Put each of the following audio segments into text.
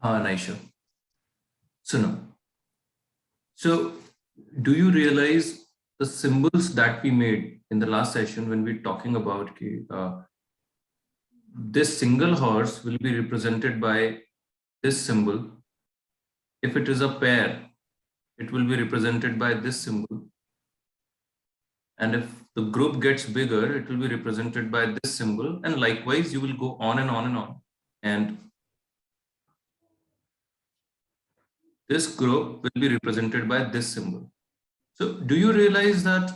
हाँ नाइशा, सुनो. So, do you realize the symbols that we made in the last session when we talking about this single horse will be represented by this symbol. If it is a pair, it will be represented by this symbol. And if the group gets bigger, it will be represented by this symbol. And likewise, you will go on and on and on. And this group will be represented by this symbol. So do you realize that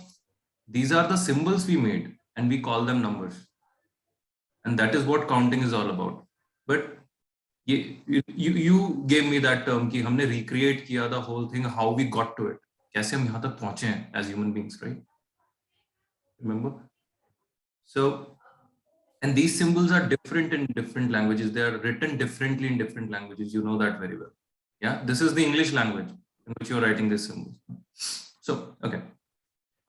these are the symbols we made and we call them numbers? And that is what counting is all about. But you gave me that term कि हमने recreate किया the whole thing, how we got to it, कैसे हम यहाँ तक पहुँचे हैं as human beings, right? Remember? So, and these symbols are different in different languages. They are written differently in different languages. You know that very well. Yeah, this is the English language in which you're writing these symbols. So, okay.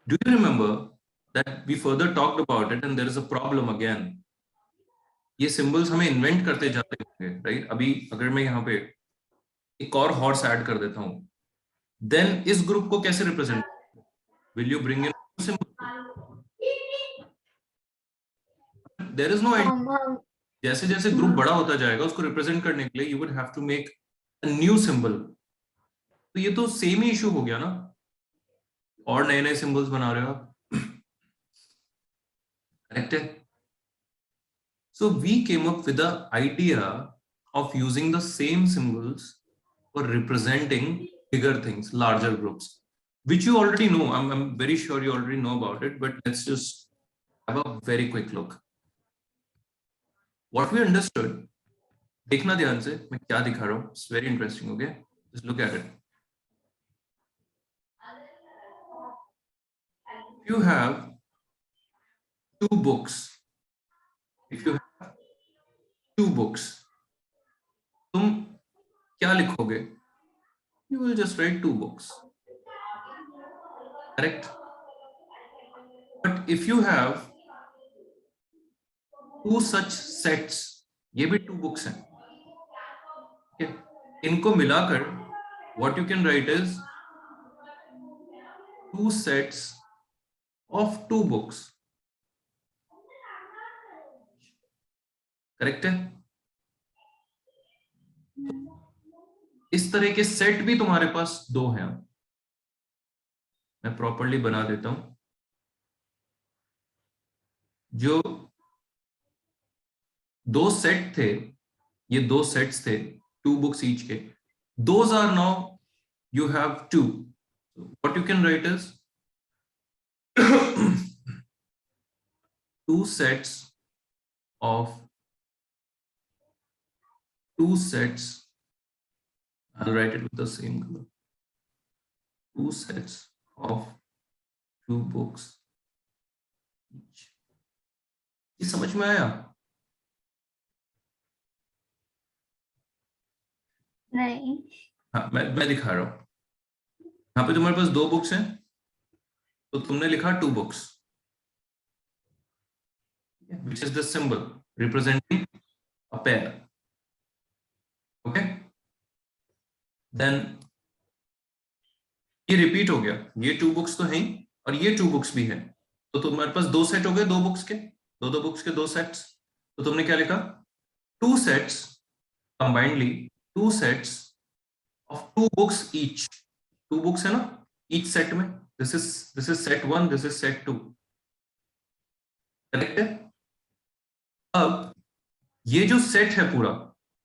Do you remember that we further talked about it and there is a problem again? ये symbols हमें invent करते जाते होंगे, right? अभी अगर मैं यहाँ पे एक और हॉर्स ऐड कर देता हूँ, देन इस ग्रुप को कैसे represent? Will you bring in symbol? There is no end. जैसे जैसे ग्रुप बड़ा होता जाएगा उसको रिप्रेजेंट करने के लिए you would have to make a new symbol. तो ये तो सेम ही इशू हो गया ना, और नए नए सिंबल्स बना रहे हो आप. करेक्ट है? So we came up with the idea of using the same symbols for representing bigger things, larger groups, which you already know. I'm very sure you already know about it, but let's just have a very quick look. What we understood, देखना ध्यान से मैं क्या दिखा रहा हूँ. It's very interesting, okay? Just look at it. If you have two books, तुम क्या लिखोगे? You will just write two books. Correct? But if you have two such sets, ये भी two books हैं. Okay? इनको मिलाकर what you can write is two sets of two books. Correct है? इस तरह के सेट भी तुम्हारे पास दो हैं. मैं प्रॉपर्ली बना देता हूं. जो दो सेट थे, ये दो सेट्स थे, two books each के, those are now you have two. So what you can write is two sets of two sets. I'll write it with the same color. Two sets of two books each. ये समझ में आया? नहीं. हाँ, मैं दिखा रहा हूँ. यहाँ पे तुम्हारे पास दो बुक्स हैं, तो तुमने लिखा two books, which is the symbol representing a pair. Okay? Then ये रिपीट हो गया. ये two books तो हैं और ये two books भी हैं, तो तुम्हारे पास दो सेट हो गए, दो बुक्स के, दो बुक्स के दो सेट्स. तो तुमने क्या लिखा? Two sets combinedly, two sets of two books each. Two books है ना each set में. This is set 1, this is set 2. Correct है? अब ये जो सेट है पूरा,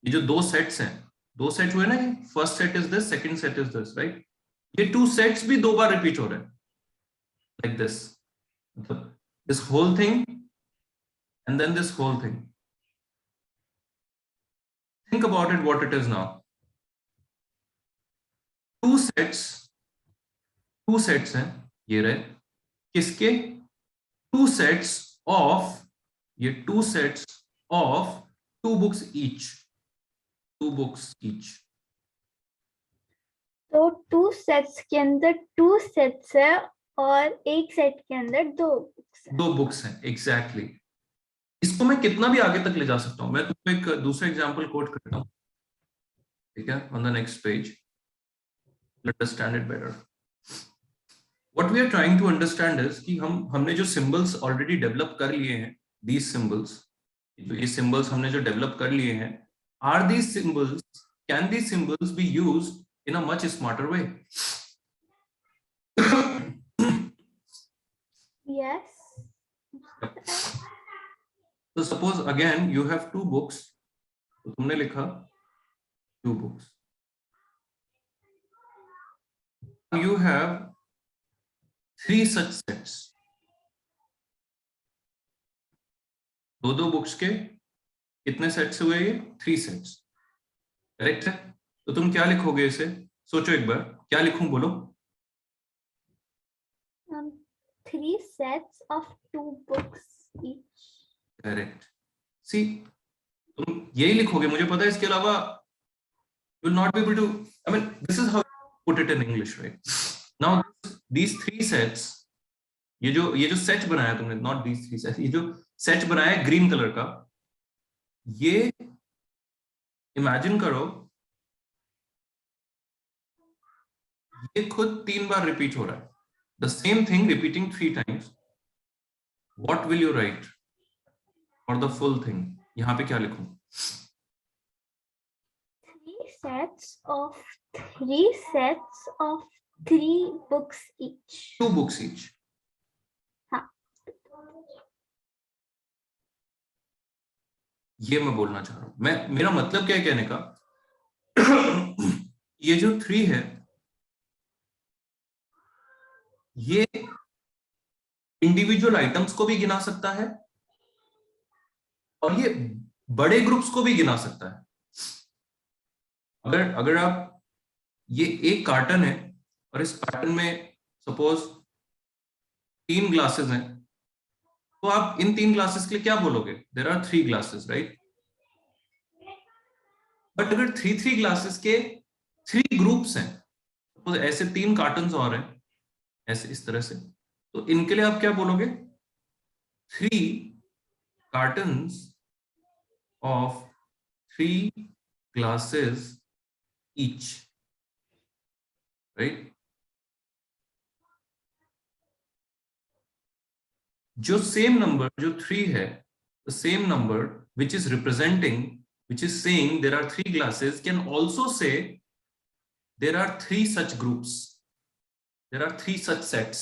ये जो दो सेट्स हैं, दो सेट हुए ना, first set is this, second set is this, right? ये टू सेट्स भी दो बार रिपीट हो रहे हैं, लाइक दिस. मतलब this whole thing and then this whole thing. Think about it, what it is now. Two sets हैं, ये रहे किसके? टू सेट्स ऑफ, ये two sets of two books each. Two books each. तो two sets के अंदर two sets है और एक सेट के अंदर दो बुक्स है. दो बुक्स हैं, एग्जैक्टली. इसको मैं कितना भी आगे तक ले जा सकता हूं. मैं तुमको एक दूसरा एग्जांपल कोट करता हूं. ठीक है, on the next page, understand it better. What we are trying to understand is कि हमने जो symbols already develop कर लिए हैं, these symbols, तो ये symbols हमने जो develop कर लिए हैं, are these symbols, can these symbols be used in a much smarter way? Yes. So suppose again you have two books, तो तुमने लिखा two books. You have three such sets. दो बुक्स के कितने सेट्स हुए? ये 3 सेट्स, करेक्ट है? तो तुम क्या लिखोगे इसे? सोचो एक बार, क्या लिखूं, बोलो? 3 sets of 2 books each. Correct. सी, तुम यही लिखोगे, मुझे पता है. इसके अलावा you will not be able to, I mean, this is how you put it in English, right? Now these 3 sets, ये जो सेट बनाया तुमने, not these 3 sets, ये जो सेट बनाया है ग्रीन कलर का, ये इमेजिन करो ये खुद 3 बार रिपीट हो रहा है. The same thing repeating 3 times. What will you write for the full thing? यहाँ पे क्या लिखूं? 3 sets of 3 books each. 2 books each. हाँ. ये मैं बोलना चाह रहा हूं. मेरा मतलब क्या है कहने का? ये जो 3 है, ये इंडिविजुअल आइटम्स को भी गिना सकता है और ये बड़े ग्रुप्स को भी गिना सकता है. अगर आप, ये एक कार्टन है और इस कार्टन में सपोज 3 ग्लासेस हैं, तो आप इन 3 ग्लासेस के लिए क्या बोलोगे? There are 3 glasses, right? But अगर 3 ग्लासेस के 3 ग्रुप्स हैं, तो ऐसे 3 कार्टन्स और हैं ऐसे इस तरह से, तो इनके लिए आप क्या बोलोगे? 3 cottons of 3 glasses each, right? जो सेम नंबर जो 3 है, the same number which is representing, which is saying there are 3 glasses, can also say there are 3 such groups, there are 3 such sets.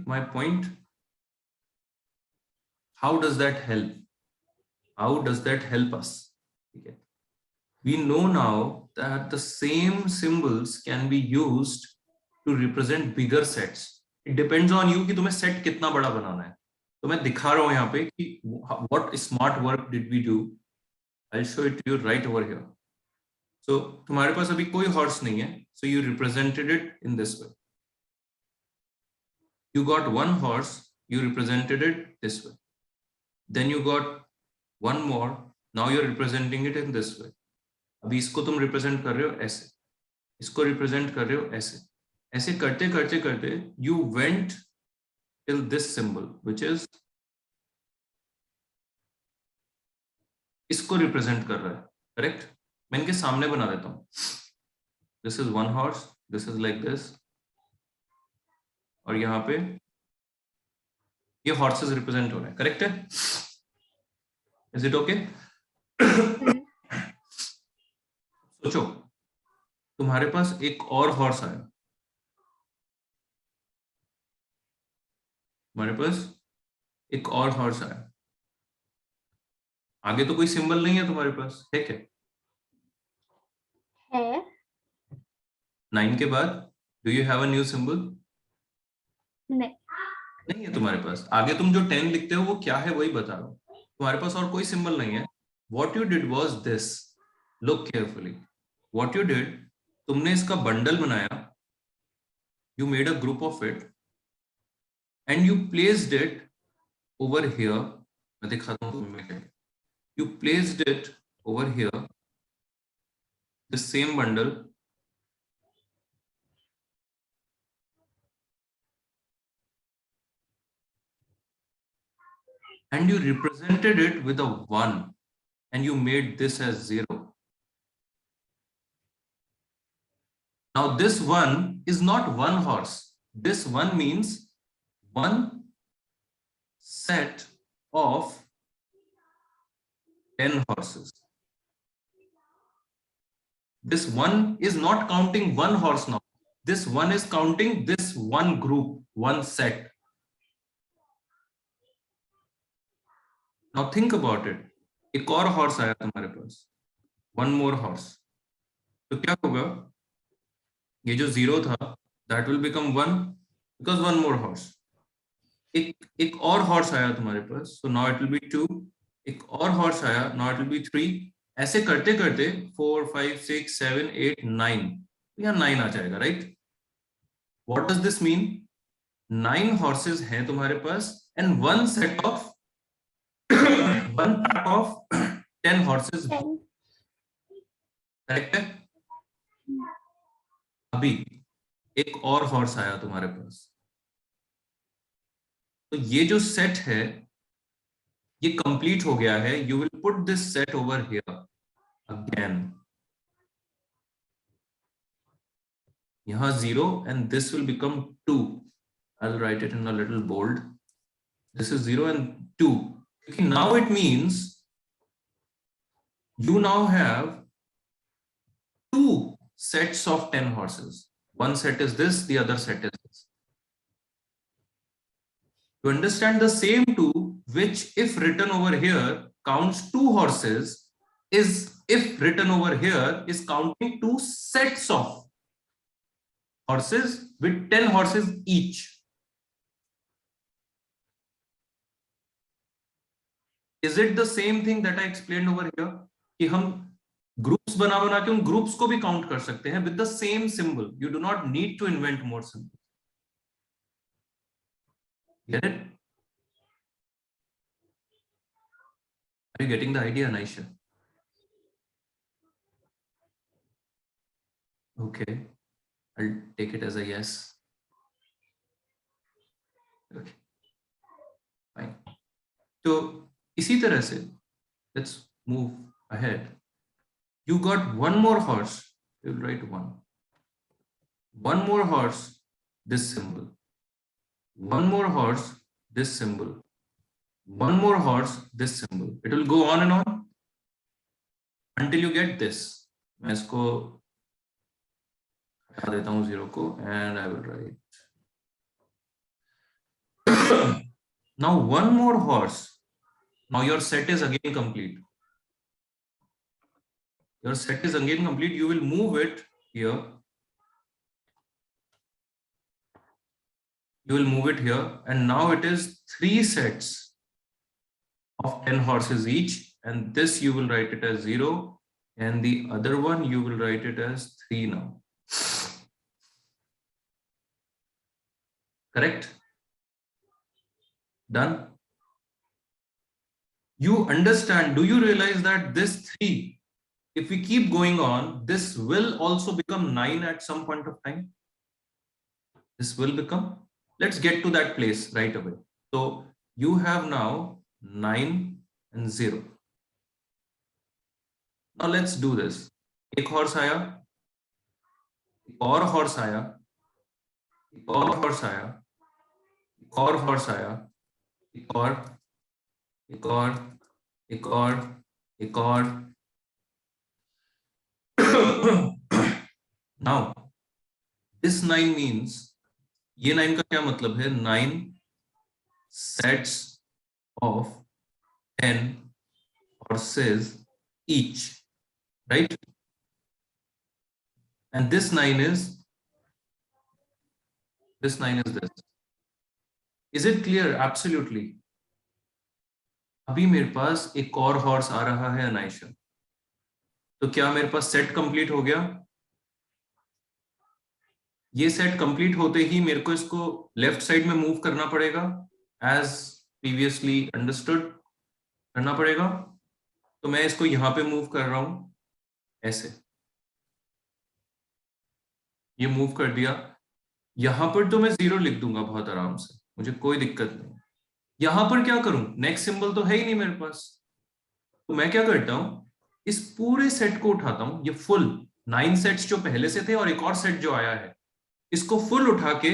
My point? How does that help? How does that help us? Okay. We know now that the same symbols can be used to represent bigger sets. It depends on you कि तुम्हें set कितना बड़ा बनाना है. तो मैं दिखा रहा हूं यहाँ पे कि what smart work did we do. I'll show it to you right over here. So तुम्हारे पास अभी कोई horse नहीं है, so you represented it in this way. You got one horse, you represented it this way. Then you got one more, now you're representing it in this way. अभी इसको तुम represent कर रहे हो ऐसे, इसको रिप्रेजेंट कर रहे हो ऐसे, ऐसे करते करते करते you went till this symbol, which is इसको रिप्रेजेंट कर रहा है, करेक्ट? मैं इनके सामने बना देता हूं. This is one horse, this is like this, और यहाँ पे ये horses रिप्रेजेंट हो रहे हैं, करेक्ट है? Is it okay? सोचो, तुम्हारे पास एक और हॉर्स आया, तुम्हारे पास एक और हॉर्स आया, आगे तो कोई सिंबल नहीं है तुम्हारे पास, है क्या? है. 9 के बाद do you have a new symbol? नहीं. नहीं है तुम्हारे पास. आगे तुम जो 10 लिखते हो वो क्या है वही बता रहा हूं. तुम्हारे पास और कोई सिंबल नहीं है. What you did was this. Look carefully. What you did, तुमने इसका बंडल बनाया, you made a group of it, and you placed it over here. मैं दिखाता हूँ तुम्हें क्या. You placed it over here, the same bundle, and you represented it with a 1. and you made this as 0. Now this 1 is not one horse. This 1 means one set of 10 horses. This 1 is not counting one horse now. This 1 is counting this one group, one set. Now think about it. एक और horse आया तुम्हारे पास. One more horse. तो क्या होगा? ये जो 0 था, that will become 1 because one more horse. एक और horse आया तुम्हारे पास. So now it will be 2. एक और horse आया. Now it will be 3. ऐसे करते करते 4, 5, 6, 7, 8, 9. यहाँ 9 आ जाएगा, right? What does this mean? 9 horses हैं तुम्हारे पास and one set of 10 horses. Correct है? अभी एक और हॉर्स आया तुम्हारे पास, तो ये जो सेट है ये कंप्लीट हो गया है. You will put this set over here again. यहां 0 and this will become 2. I'll write it in a little bold. This is 0 and 2. Okay, now it means you now have 2 sets of 10 horses. One set is this, the other set is this. To understand the same 2, which if written over here counts 2 horses, is if written over here is counting 2 sets of horses with 10 horses each. Is it the same thing that I explained over here? कि हम groups बना बना के उन groups को भी count कर सकते हैं with the same symbol. You do not need to invent more symbol. Get it? Are you getting the idea, Naisha? Okay, I'll take it as a yes. Okay, fine. तो इसी तरह से let's move ahead. You got one more horse. You will write 1. One more horse, this symbol. One more horse, this symbol. One more horse, this symbol. It will go on and on until you get this. मैं इसको हटा देता हूँ 0 को and I will write. Now one more horse. Now your set is again complete. Your set is again complete. You will move it here. You will move it here, and now it is 3 sets of 10 horses each, and this you will write it as 0, and the other one you will write it as 3 now. Correct? Done? You understand? Do you realize that this 3, if we keep going on, this will also become 9 at some point of time? This will become. Let's get to that place right away. So you have now 9 and 0. Now let's do this. एक horse आया, एक और horse आया, एक और horse आया, एक और horse आया, एक और, एक और, एक और, एक और. Now this 9 means, ये 9 का क्या मतलब है? 9 sets of 10 horses each, right? And this 9 is this. Is it clear? Absolutely. अभी मेरे पास एक और हॉर्स आ रहा है अनाइशा, तो क्या मेरे पास सेट कंप्लीट हो गया? ये सेट कंप्लीट होते ही मेरे को इसको लेफ्ट साइड में मूव करना पड़ेगा, एज प्रीवियसली अंडरस्टूड करना पड़ेगा. तो मैं इसको यहां पे मूव कर रहा हूं, ऐसे ये मूव कर दिया. यहां पर तो मैं 0 लिख दूंगा बहुत आराम से, मुझे कोई दिक्कत नहीं. यहां पर क्या करूं? नेक्स्ट सिंबल तो है ही नहीं मेरे पास, तो मैं क्या करता हूं, इस पूरे सेट को उठाता हूं, ये फुल 9 सेट्स जो पहले से थे और एक और सेट जो आया है, इसको फुल उठा के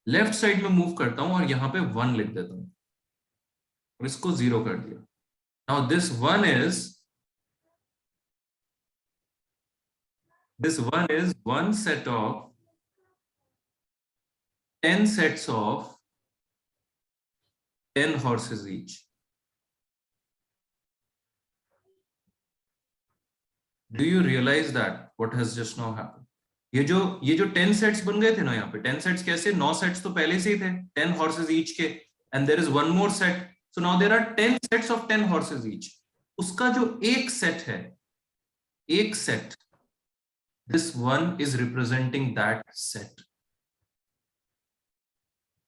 लेफ्ट साइड में मूव करता हूं और यहां पे 1 लिख देता हूं और इसको 0 कर दिया. Now this one is one set of 10 sets of 10 horses each. Do you realize that what has just now happened? ये जो 10 सेट्स बन गए थे ना, यहाँ पे 10 सेट्स कैसे, 9 सेट्स तो पहले से ही थे 10 horses each के, and there is one more set, so now there are 10 sets of 10 horses each. उसका जो एक सेट है, एक set, this one is representing that set,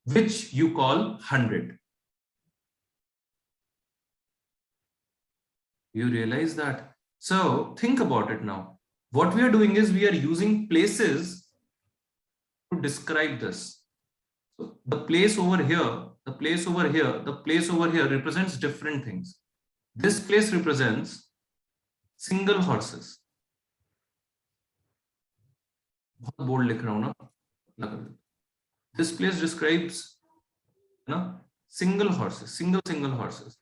which you call 100. You realize that? So think about it now. What we are doing is we are using places to describe this. So the place over here, the place over here, the place over here represents different things. This place represents single horses. बहुत bold लिख रहा हूं ना. This place describes, single horses, single horses.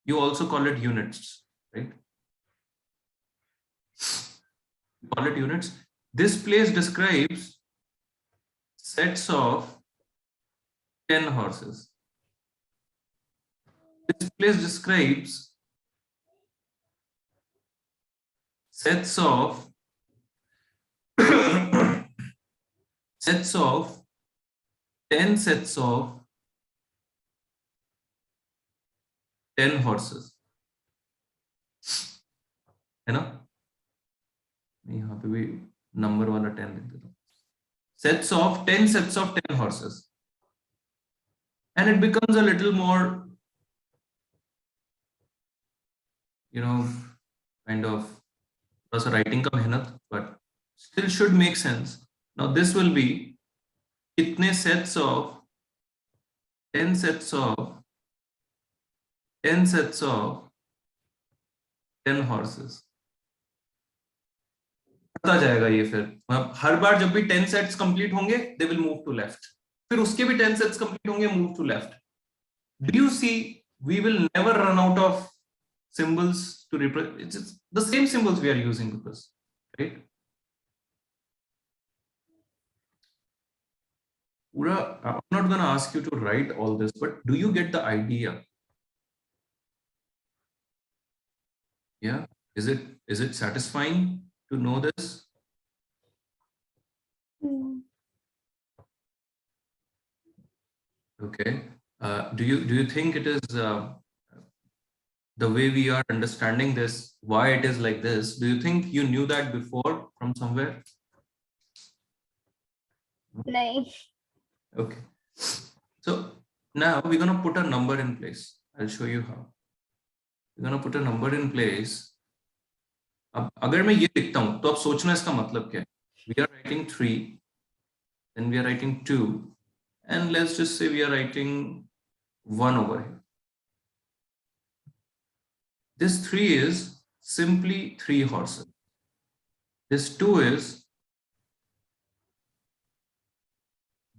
You also call it units, right? You call it units. This place describes sets of 10 horses. This place describes sets of sets of 10 sets of 10 horses, है ना? यहाँ पे भी number वाला 10 लिख देता हूँ. Sets of 10 sets of 10 horses, and it becomes a little more, kind of थोड़ा writing का मेहनत, but still should make sense. Now this will be कितने sets of 10 sets of 10 sets of 10 horses. बढ़ता जाएगा ये, फिर हर बार जब भी 10 सेट्स कंप्लीट होंगे they will move to left, फिर उसके भी 10 सेट्स कंप्लीट होंगे, move to left. Do you see, we will never run out of symbols to represent. It's the same symbols we are using with this, right? Pura, I'm not going to ask you to write all this, but do you get the idea? Yeah, is it satisfying to know this? Okay. Do you think it is the way we are understanding this, why it is like this? Do you think you knew that before from somewhere? No. Okay. So now we're going to put a number in place. I'll show you how. We're going to put a number in place. अब अगर मैं ये लिखता हूं तो आप सोचना इसका मतलब क्या है. We are writing 3, then we are writing 2, and let's just say we are writing 1 over here. This 3 is simply 3 horses. This 2 is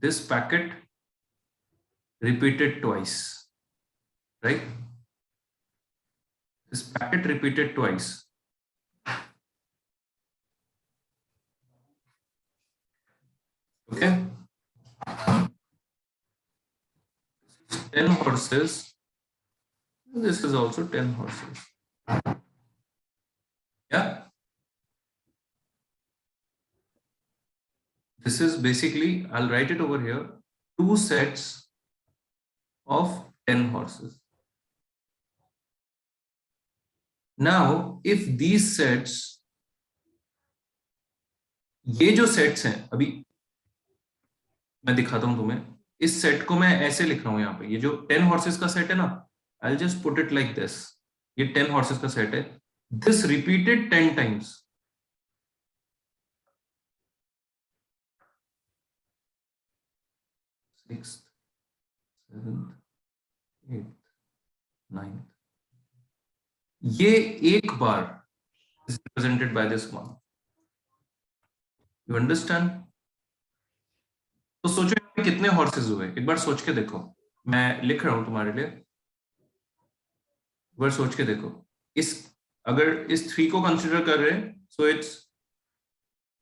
this packet repeated twice, right? This packet repeated twice. Okay. 10 horses. This is also 10 horses. Yeah. This is basically, I'll write it over here, 2 sets of 10 horses. Now, if these sets, ये जो sets हैं, अभी मैं दिखाता हूं तुम्हें, इस set को मैं ऐसे लिख रहा हूं यहाँ पे, ये जो 10 horses का सेट है ना, I'll just put it like this. ये 10 horses का सेट है. This repeated 10 times. Sixth, 7th, 8th, 9th, ये एक बार is represented by this one. You understand? तो सोचो यहाँ पे कितने हॉर्सेस हुए, एक बार सोच के देखो, मैं लिख रहा हूं तुम्हारे लिए, एक बार सोच के देखो। इस अगर इस 3 को कंसिडर कर रहे हैं, सो इट्स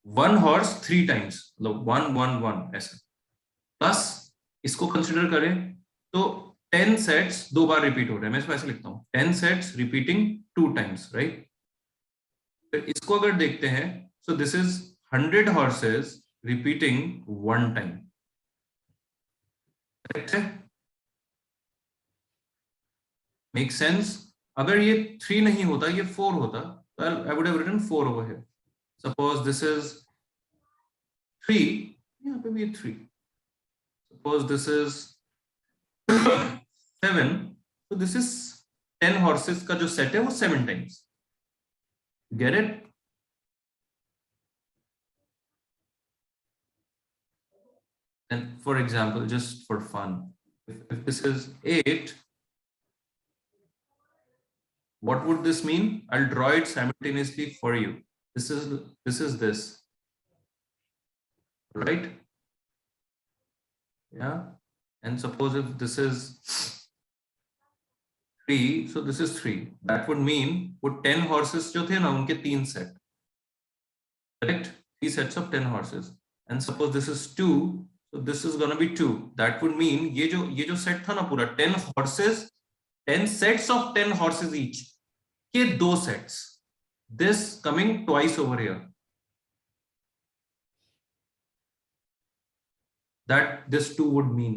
1 हॉर्स 3 टाइम्स, मतलब 1 1 1 ऐसे, प्लस इसको कंसिडर करें तो 10 सेट्स 2 बार रिपीट हो रहे हैं, मैं इसको ऐसे लिखता हूँ 10 सेट्स रिपीटिंग 2 टाइम्स, राइट। फिर इसको अगर देखते हैं, so this is 100 horses repeating 1 time, correct है? Make sense? अगर ये 3 नहीं होता, ये 4 होता, तो I would have written 4 over here. Suppose this is 3, यहाँ पे भी 3, सपोज दिस इज 7, तो दिस इज 10 हॉर्सेस का जो सेट है वो 7 times, get it? And for example, just for fun, if this is 8, what would this mean? I'll draw it simultaneously for you. This is this, right? Yeah. And suppose if this is 3, so this is 3. That would mean वो 10 horses जो थे ना, उनके 3 set, correct? 3 sets of 10 horses. And suppose this is 2, so this is gonna be 2. That would mean ये जो set था ना पूरा 10 horses, 10 sets of 10 horses each, ये 2 sets, this coming twice over here, that this 2 would mean.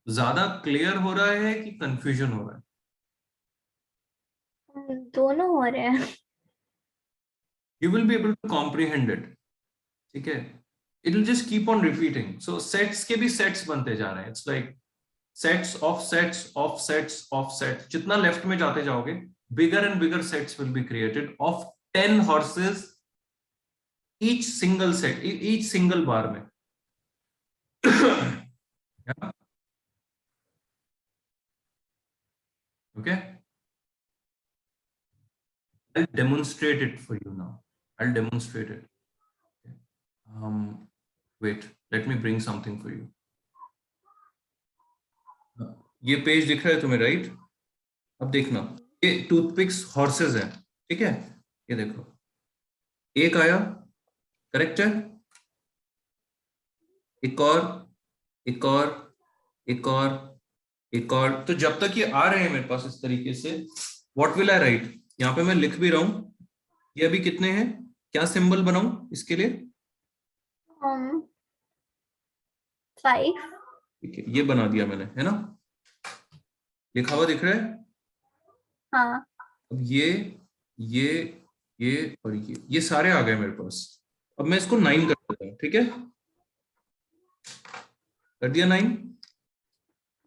ज्यादा clear हो रहा है कि कंफ्यूजन हो रहा है? दोनों हो रहे हैं। You will be able to comprehend it, ठीक है? It will just keep on repeating. So sets के भी sets बनते जा रहे हैं. It's like sets of sets of sets of sets. जितना लेफ्ट में जाते जाओगे, bigger and bigger sets will be created of 10 horses each single set, each single bar में. Yeah. Okay. I'll demonstrate it for you now. I'll demonstrate it. Wait, let me bring something for you. ये page दिख रहा है तुम्हें, right? अब देखना, ये toothpicks horses हैं, ठीक है? ये देखो, एक आया, करेक्ट है? एक और, एक और, एक और, एक और। तो जब तक ये आ रहे हैं मेरे पास इस तरीके से, व्हाट विल आई राइट? यहाँ पे मैं लिख भी रहा हूं, ये अभी कितने हैं, क्या सिंबल बनाऊं इसके लिए? 5। ठीक है, ये बना दिया मैंने, है ना? लिखा हुआ दिख रहा है? हाँ। अब ये और ये सारे आ गए मेरे पास। अब मैं इसको 9 कर देता हूँ, ठीक है? कर दिया 9।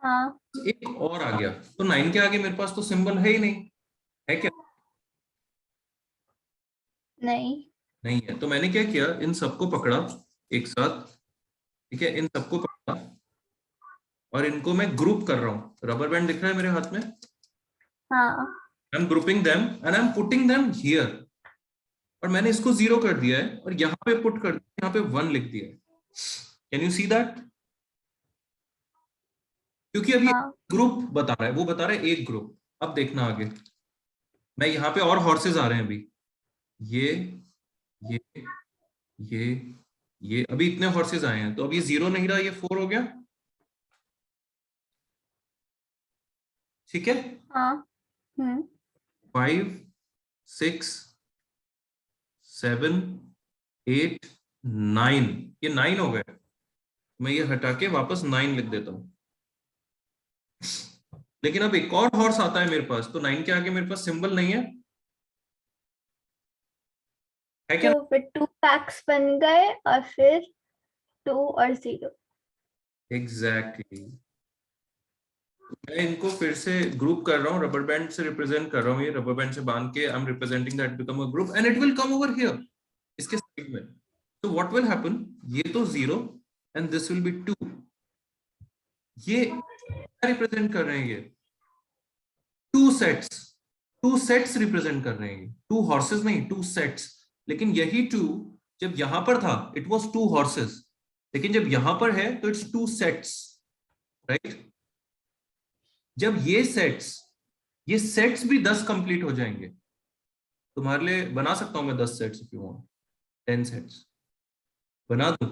हाँ। एक और आ गया, तो 9 के आगे मेरे पास तो सिंबल है ही नहीं, है क्या? नहीं है। तो मैंने क्या किया, इन सबको पकड़ा एक साथ, ठीक है? इन सबको पकड़ा और इनको मैं ग्रुप कर रहा हूँ। रबर बैंड दिख रहा है मेरे हाथ में? हाँ। I am grouping them and I am putting them here. और मैंने इसको 0 कर दिया है और यहाँ पे पुट कर दिया, यहाँ पे 1 लिख दिया है। Can you see that? क्योंकि अभी हाँ। ग्रुप बता रहा है, वो बता रहा है एक ग्रुप। अब देखना आगे, मैं यहाँ पे और हॉर्सेस आ रहे हैं अभी, ये ये ये ये अभी इतने हॉर्सेस आए हैं, तो अब ये 0 नहीं रहा, ये 4 हो गया, ठीक है? हाँ। 5 6 7 8 9, ये 9 हो गए। मैं ये हटा के वापस 9 लिख देता हूं। लेकिन अब एक और हॉर्स आता है मेरे पास, तो 9 के आगे मेरे पास सिंबल नहीं है क्या? तो फिर 2 पैक्स बन गए और फिर 2 और 0। एग्जैक्टली। मैं इनको फिर से ग्रुप कर रहा हूँ, रबर बैंड से रिप्रेजेंट कर रहा हूँ, ये रबर बैंड से बांध के I am representing that become a group and it will come over here, इसके साइड में। तो व्हाट विल हैपन, ये तो 0 एंड दिस विल बी 2। ये रिप्रेजेंट कर रहे हैं, ये टू सेट्स रिप्रेजेंट कर रहे हैं, टू हॉर्सेस नहीं, टू सेट्स। लेकिन यही टू जब यहां पर था इट वाज टू हॉर्सेस, लेकिन जब यहां पर है तो इट्स टू सेट्स, राइट। जब ये सेट्स भी 10 कंप्लीट हो जाएंगे, तुम्हारे लिए बना सकता हूं मैं 10 sets if you want, 10 sets बना दूं।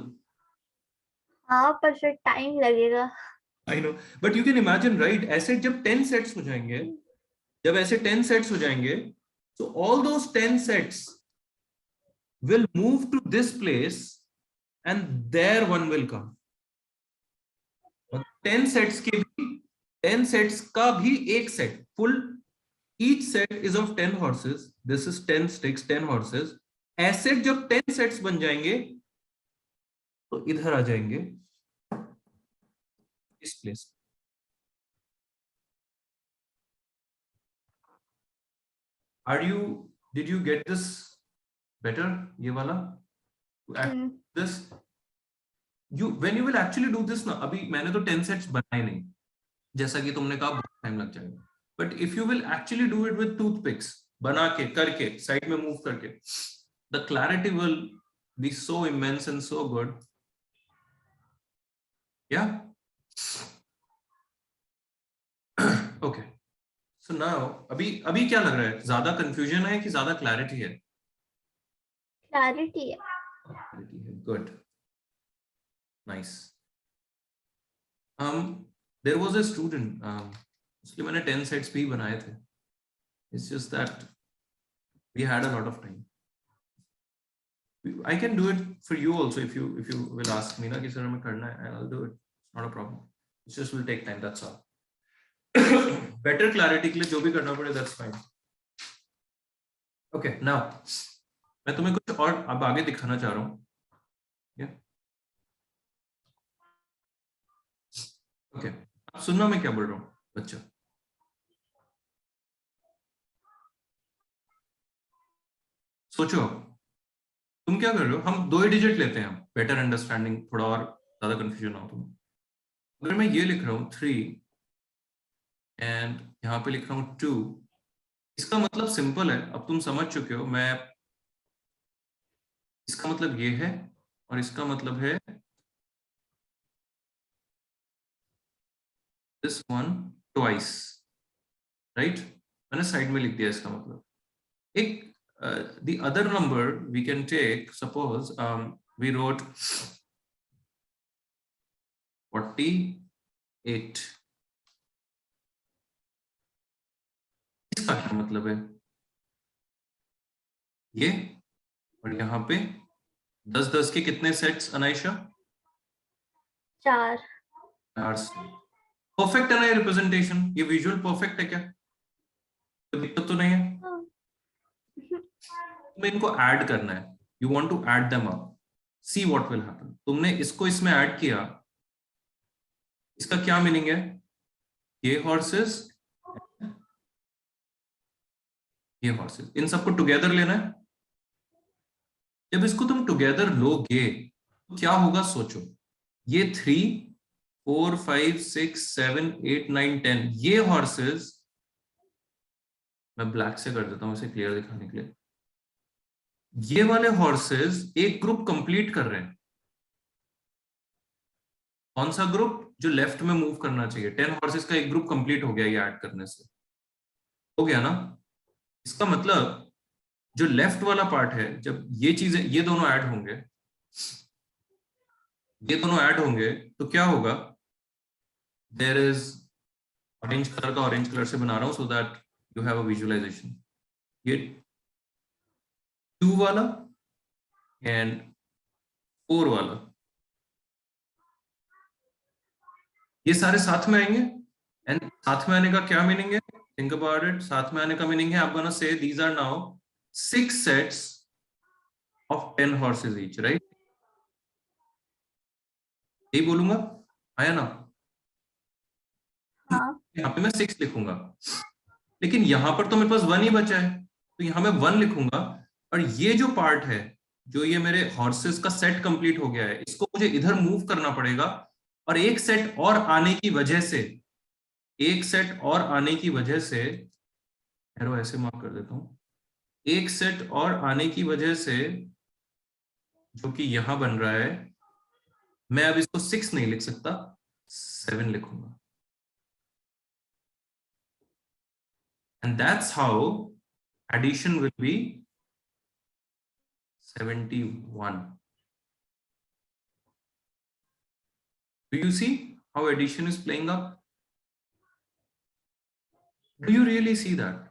हाँ पर फिर टाइम लगेगा। I know, but you can imagine right, ऐसे जब 10 सेट्स हो जाएंगे, जब ऐसे 10 सेट्स हो जाएंगे, so all those 10 sets will move to this place and there one will come. 10 sets के भी 10 sets का भी एक set full, each set is of 10 horses, this is 10 sticks 10 horses। ऐसे जब 10 sets बन जाएंगे तो इधर आ जाएंगे इस place. Did you get this better? ये वाला this when you will actually do this ना, अभी मैंने तो 10 sets बनाए नहीं, जैसा कि तुमने कहा बहुत टाइम लग जाएगा, but if you will actually do it with toothpicks, बना के करके साइड में मूव करके, the clarity will be so immense and so good. या ओके, सो नाउ अभी क्या लग रहा है, ज्यादा कंफ्यूजन है कि ज्यादा क्लैरिटी है? क्लैरिटी है। Good, nice. There was a student, इसलिए मैंने 10 सेट्स भी बनाए थे, it's just that we had a lot of time. I can do it for you also if you will ask me ना कि सर हमें करना है, I'll do it, not a problem, it just will take time, that's all। better clarity के लिए जो भी करना पड़े that's fine। okay, now मैं तुम्हें कुछ और अब आगे दिखाना चाह रहा हूँ। ओके, अब सुनना मैं क्या बोल रहा हूँ बच्चा। सोचो तुम क्या कर रहे हो, हम 2 ही डिजिट लेते हैं, बेटर अंडरस्टैंडिंग, थोड़ा और ज्यादा कंफ्यूजन हो तुम। अगर मैं ये लिख रहा हूँ 3 एंड यहाँ पे लिख रहा हूँ 2, इसका मतलब सिंपल है, अब तुम समझ चुके हो। मैं इसका मतलब ये है और इसका मतलब है दिस वन ट्वाइस, राइट। मैंने साइड में लिख दिया इसका मतलब। एक the other number we can take, suppose we wrote 48, इसका क्या मतलब है, ये और यहाँ पे 10-10 के कितने सेट्स अनायशा? 4। परफेक्ट है ना ये रिप्रेजेंटेशन, ये विजुअल परफेक्ट है क्या, तो दिक्कत तो नहीं है? तुम्हें इनको ऐड करना है, you want to add them up, see what will happen. तुमने इसको इसमें ऐड किया, इसका क्या मीनिंग है, ये हॉर्सेस ये हॉर्सेस, इन सबको टुगेदर लेना है। जब इसको तुम टुगेदर लोगे तो क्या होगा सोचो, ये 3 4 5 6 7 8 9 10 ये हॉर्सेस, मैं ब्लैक से कर देता हूं इसे क्लियर दिखाने के लिए, ये वाले हॉर्सेस एक ग्रुप कंप्लीट कर रहे हैं। कौन सा ग्रुप? जो लेफ्ट में मूव करना चाहिए। 10 हॉर्सेस का एक ग्रुप कंप्लीट हो गया ये ऐड करने से, हो गया ना। इसका मतलब जो लेफ्ट वाला पार्ट है, जब ये चीजें ये दोनों ऐड होंगे, ये दोनों ऐड होंगे तो क्या होगा, देयर इज ऑरेंज कलर का, ऑरेंज कलर से बना रहा हूं so that you have a visualisation. ये 2 वाला एंड 4 वाला, ये सारे साथ में आएंगे। एंड साथ में आने का क्या मीनिंग है, थिंक अबाउट इट। साथ में आने का मीनिंग है, आप gonna say these are now 6 sets of 10 horses each, right. यही बोलूंगा, आया ना? हाँ। यहाँ पे मैं 6 लिखूंगा, लेकिन यहां पर तो मेरे पास 1 ही बचा है, तो यहां मैं 1 लिखूंगा। और ये जो पार्ट है, जो ये मेरे हॉर्सेस का सेट कंप्लीट हो गया है, इसको मुझे इधर मूव करना पड़ेगा, और एक सेट और आने की वजह से एक सेट और आने की वजह से, एरो ऐसे मार्क कर देता हूं, एक सेट और आने की वजह से जो कि यहां बन रहा है, मैं अब इसको 6 नहीं लिख सकता, 7 लिखूंगा। And that's how addition will be 71. Do you see how addition is playing up? Do you really see that?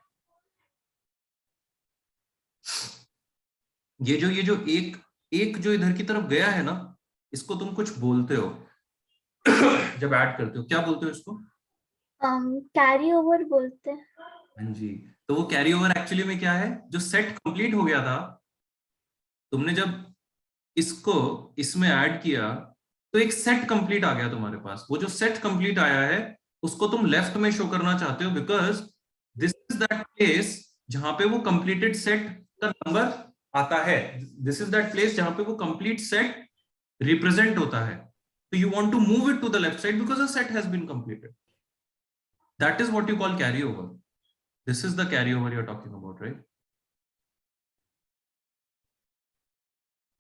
ये जो एक एक जो इधर की तरफ गया है ना, इसको तुम कुछ बोलते हो जब ऐड करते हो, क्या बोलते हो इसको? कैरी ओवर बोलते हैं। हाँ जी, तो वो कैरी ओवर एक्चुअली में क्या है, जो सेट कंप्लीट हो गया था, तुमने जब इसको इसमें ऐड किया तो एक सेट कंप्लीट आ गया तुम्हारे पास। वो जो सेट कंप्लीट आया है उसको तुम लेफ्ट में शो करना चाहते हो, because this is that place जहां पे वो कंप्लीटेड सेट का नंबर आता है। दिस इज दैट प्लेस जहां पे वो कंप्लीट सेट रिप्रेजेंट होता है। So you want to move it to the left side because the set has been completed. That is what you call carryover. This is the carryover you're talking about, right?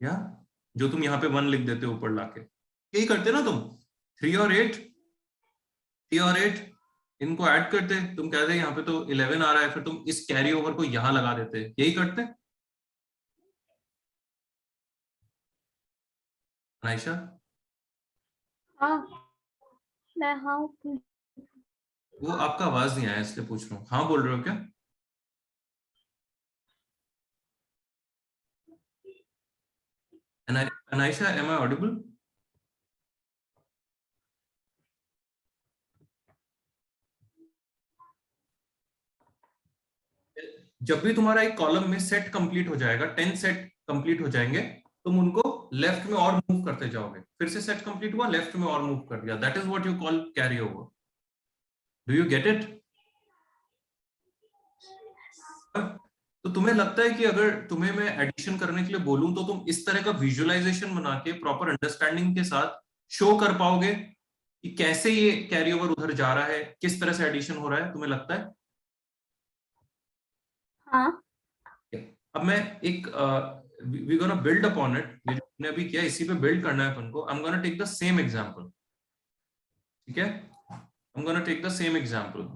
Yeah? जो तुम यहाँ पे 1 लिख देते हो ऊपर लाके, यही करते ना तुम। 3 और 8 इनको ऐड करते, तुम कहते यहाँ पे तो 11 आ रहा है, फिर तुम इस कैरी ओवर को यहाँ लगा देते, यही करते अनाइशा? हाँ, मैं हाँ। वो आपका आवाज नहीं आया इसलिए पूछ रहा हूँ, हाँ बोल रहे हो क्या? अनाइशा, am I audible? जब भी तुम्हारा एक कॉलम में सेट कंप्लीट हो जाएगा, 10 सेट कंप्लीट हो जाएंगे, तुम उनको लेफ्ट में और मूव करते जाओगे। फिर से सेट कंप्लीट हुआ, लेफ्ट में और मूव कर दिया। That is what you call carry over. Do you get it? तो तुम्हें लगता है कि अगर तुम्हें मैं एडिशन करने के लिए बोलूं तो तुम इस तरह का विजुअलाइजेशन बना के प्रॉपर अंडरस्टैंडिंग के साथ शो कर पाओगे कि कैसे ये कैरी ओवर उधर जा रहा है, किस तरह से एडिशन हो रहा है? तुम्हें लगता है? हाँ। अब मैं एक we gonna build upon it. ये जो हमने अभी किया इसी पे बिल्ड करना है अपन को। I am gonna take the same example, ठीक है? I am gonna take the same example. I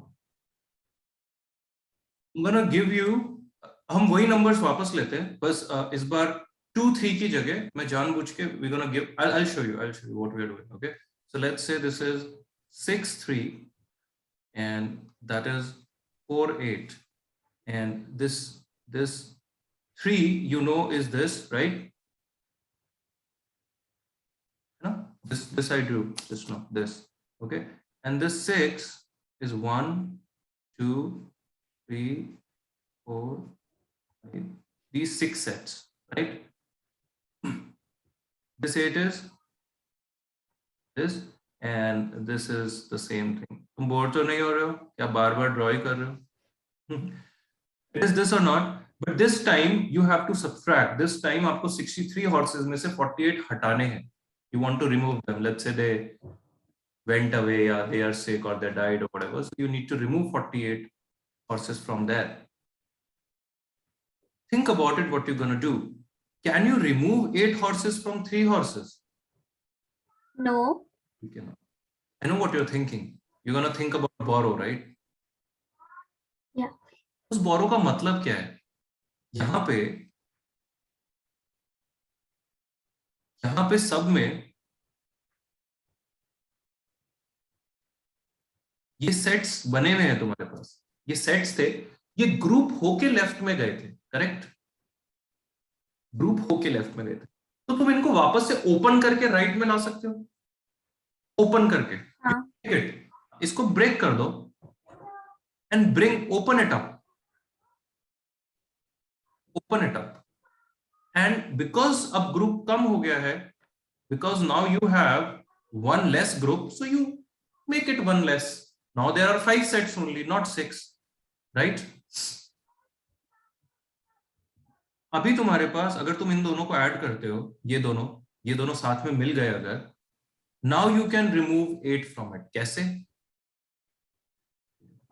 am gonna give you, हम वही नंबर्स वापस लेते हैं, बस इस बार 2 3 की जगह मैं जानबूझ के we gonna give, I'll show you what we are doing. Okay, so let's say this is 6 3 and that is 4 8 and this 3 you know is this, right? No, this I drew, this no, this. Okay, and this 6 is 1 2 3 4 5, these 6 sets, right? This 8 is this and this is the same thing. तुम bore तो नहीं हो रहे हो क्या? बार बार draw ही कर रहे हो? Is this or not? But this time you have to subtract. This time आपको 63 horses में से 48 हटाने हैं. You want to remove them. Let's say they went away or they are sick or they died or whatever. So you need to remove 48 horses from there. Think about it, what you're going to do. Can you remove 8 horses from 3 horses? No. You cannot. I know what you're thinking. You're going to think about borrow, right? Yeah. उस borrow का मतलब क्या है? यहाँ पे सब में ये सेट्स बने हुए हैं तुम्हारे पास। ये सेट्स थे, ये ग्रुप होके लेफ्ट में गए थे, करेक्ट? ग्रुप होके लेफ्ट में गए थे, तो तुम इनको वापस से ओपन करके राइट में ला सकते हो। ओपन करके, हाँ। इसको ब्रेक कर दो and bring open it up, open it up. And because अब ग्रुप कम हो गया है, because now you have one less group, so you make it one less. Now there are 5 sets only, not 6, right? अभी तुम्हारे पास, अगर तुम इन दोनों को ऐड करते हो, ये दोनों साथ में मिल गए अगर, now you can remove 8 from it. कैसे?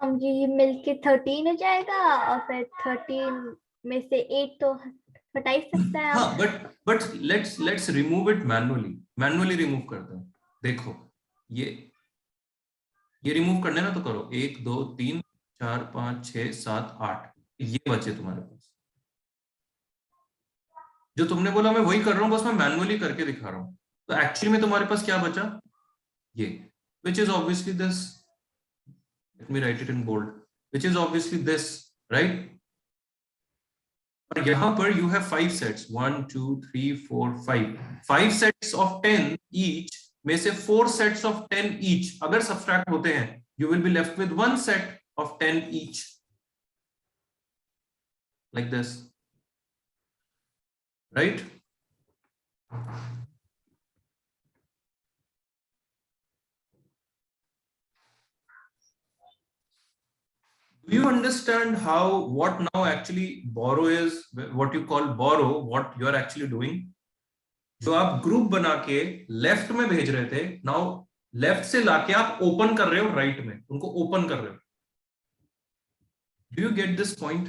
हम ये मिलके 13 हो जाएगा, और फिर 13 में से 8 तो हटा ही सकते हैं हाँ, आप। But let's remove it manually remove करते हैं। देखो, ये ये रिमूव करने ना तो करो, 1 2 3 4 5 6 7 8, ये बचे तुम्हारे पास। जो तुमने बोला मैं वही कर रहा हूँ, बस मैं मैनुअली करके दिखा रहा हूँ। तो एक्चुअली में तुम्हारे पास क्या बचा, ये, which is obviously this. Let me write it in bold. Which is obviously this, right? और यहाँ पर you have 5 sets, 1 2 3 4 5 sets of 10 each, में से 4 sets of 10 each अगर subtract होते हैं, you will be left with 1 set of 10 each, like this, right? Do you understand how, what now actually borrow is, what you call borrow, what you are actually doing? जो आप group बना के left में भेज रहे थे, now left से लाके आप ओपन कर रहे हो राइट में, उनको ओपन कर रहे हो। Do you get this point?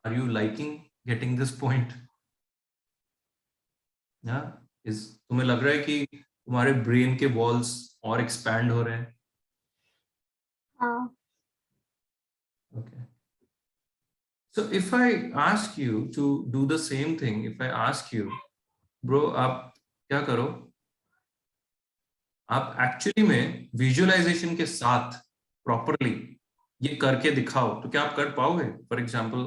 Are you liking getting this point? या इस तुम्हें लग रहा है कि तुम्हारे ब्रेन के वॉल्स और एक्सपैंड हो रहे हैं? हाँ। Okay. So if I ask you to do the same thing, if I ask you, bro, आप क्या करो, आप एक्चुअली में विजुअलाइजेशन के साथ प्रॉपरली ये करके दिखाओ, तो क्या आप कर पाओगे? फॉर एग्जाम्पल,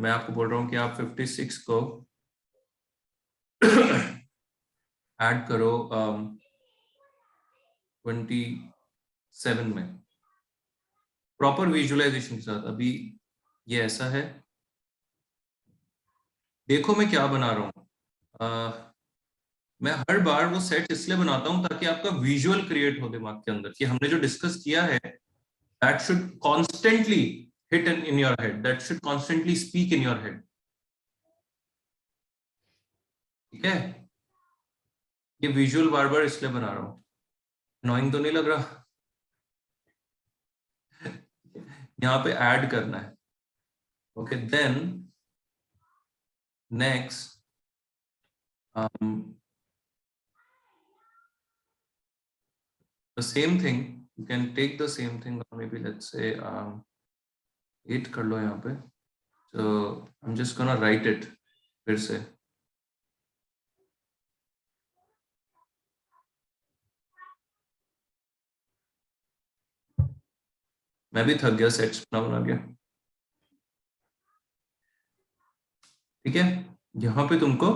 मैं आपको बोल रहा हूँ कि आप 56 को ऐड करो 27 में, प्रॉपर विजुअलाइजेशन के साथ। अभी ये ऐसा है, देखो मैं क्या बना रहा हूँ। मैं हर बार वो सेट इसलिए बनाता हूं ताकि आपका विजुअल क्रिएट हो दिमाग के अंदर कि हमने जो डिस्कस किया है, that should constantly hit in your head, that should constantly speak in your head. ठीक है, ये विजुअल बार बार इसलिए बना रहा हूं। अनोइंग तो नहीं लग रहा? यहाँ पे ऐड करना है। Okay, then next the same thing, you can take the same thing, or maybe let's say 8 कर लो यहाँ पे। so I'm just gonna write it फिर से। मैं भी थक गया सेट्स बना बना के। ठीक है, यहाँ पे तुमको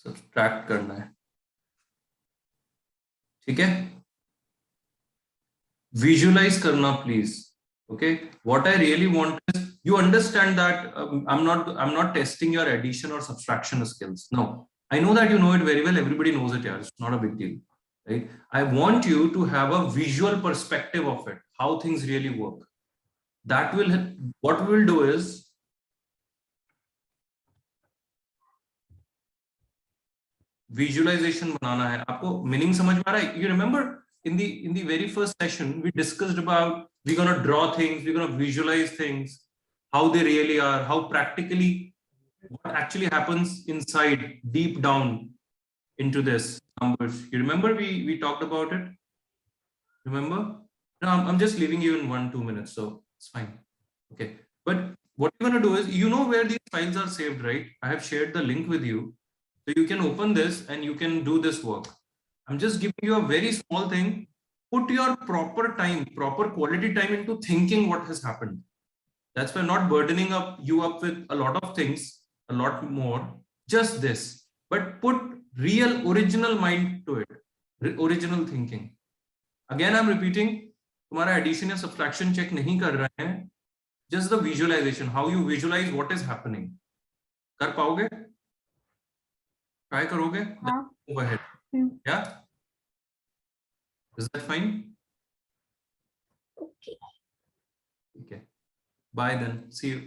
सब्सट्रैक्ट करना है। ठीक है, विजुअलाइज करना please. Okay, what I really want is you understand that I'm not testing your addition or subtraction skills. No, I know that you know it very well. Everybody knows it. Yeah, it's not a big deal, right? I want you to have a visual perspective of it, how things really work. That will, what we will do is, visualization बनाना है आपको। Meaning समझ में आ रहा है? You remember in the very first session we discussed about, we're going to draw things, we're going to visualize things, how they really are, how practically what actually happens inside, deep down into this numbers. You remember we talked about it? Remember? No, I'm just leaving you in 1-2 minutes, so it's fine. Okay, but what you're going to do is, you know where these files are saved, right? I have shared the link with you. So you can open this and you can do this work. I'm just giving you a very small thing. Put your proper time, proper quality time into thinking what has happened. That's why not burdening you up with a lot of things, a lot more, just this. But put real original mind to it, original thinking. Again, I'm repeating, तुम्हारा addition या subtraction check नहीं कर रहे हैं, just the visualization, how you visualize what is happening. कर पाओगे? Try करोगे? हाँ। Then move ahead. Yeah? Is that fine? Okay. Okay. Bye then. See you.